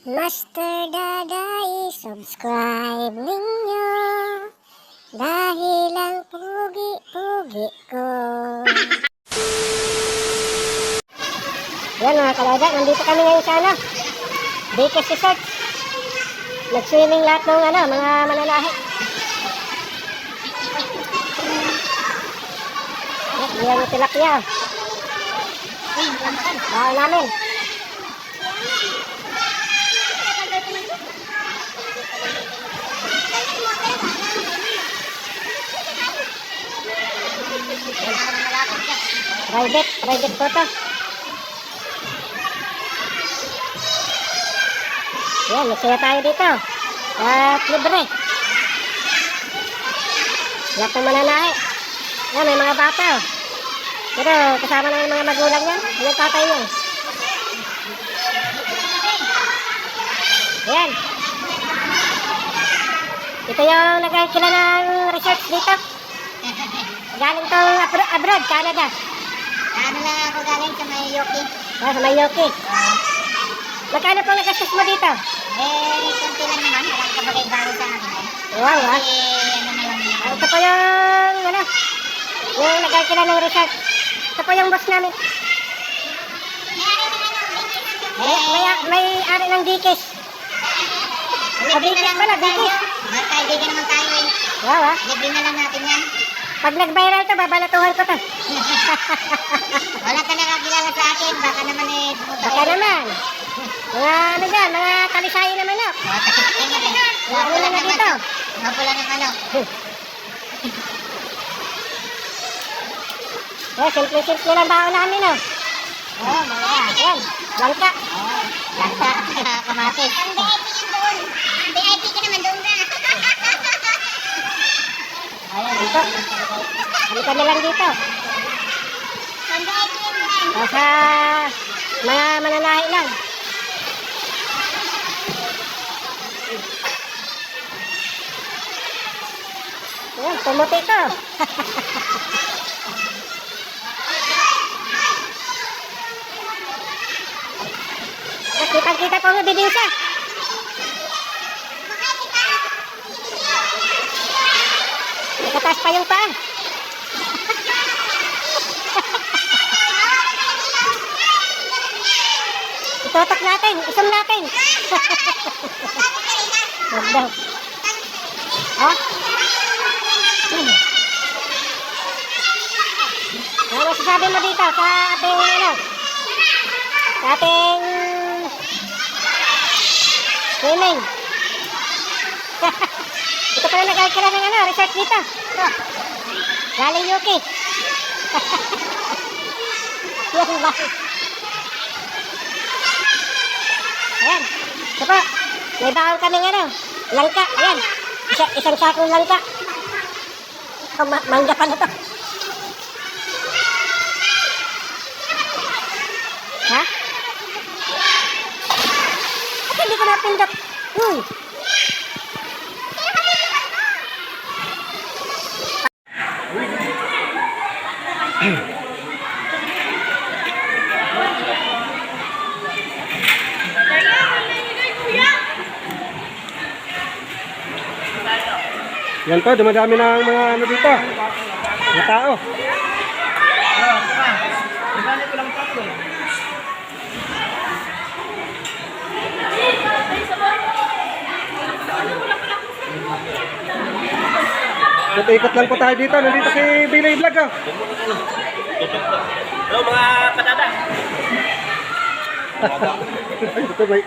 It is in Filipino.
Master Daday, subscribe ninyo dahil ang pugi-pugi ko. Yan mga kalaga, nandito kami ngayon sa Bicos Resort. Nag-swimming lahat ng mga mananahi. Yan yung tilapia. Bahay namin. Private po to. Yan, masaya tayo dito. At libre. Lahat ng mananahi. Yan, may mga bata. Pero kasama na yung mga magulang yan. Yung tatay yan. Yan. Ito yung nagkakilala ng research dito. Galing tong abroad, Canada. Ano lang ako galing sa Mayoki. Ah, sa Mayoki. Magkano po nagastos mo dito? Kunti lang naman. Walang kabagay-bago sa akin. Wow, ah. Ano na lang naman. Ito po yung nagkakilala ng research. Ito po yung boss namin. May ari ng Dikis. Libre na lang Dikis. Magkaibigan naman tayo eh. Wow, ah. Libre na lang natin yan. Pag nag-viral to, babalatuhan ko to. Wala ka nakakilala sa akin. Baka naman eh. Baka naman. Mga kalisayo naman o. Ano na dito? Mapula ng ano. Simple-simple lang baon namin o. Oo, mga. Yan, langka. Oo, langka. Kamatis. Ang VIP ka naman doon na. Dito. Halika na lang dito. Ang VIP yan. Sa mga mananahi lang. Yan, pumuti ito. Kitang-kita po ang bibisa. Nakataas pa yung paa. Itotok natin, isang natin. Huwag daw. Ha? Ano masasabi mo dito sa ating sa ating swimming? Ito pala nagkakira ng research dito. Galing Yuki. Yan ba? Ayan. Ito po. May baon kami langka. Ayan. Isang sakong langka. Mangga pa na to. Ha? At hindi ko napindot. Yan po, dumadami ng mga dito. Mga tao. Ikot lang po tayo dito. Nandito si Billy Vlog. Hello mga patada. Ay, ito may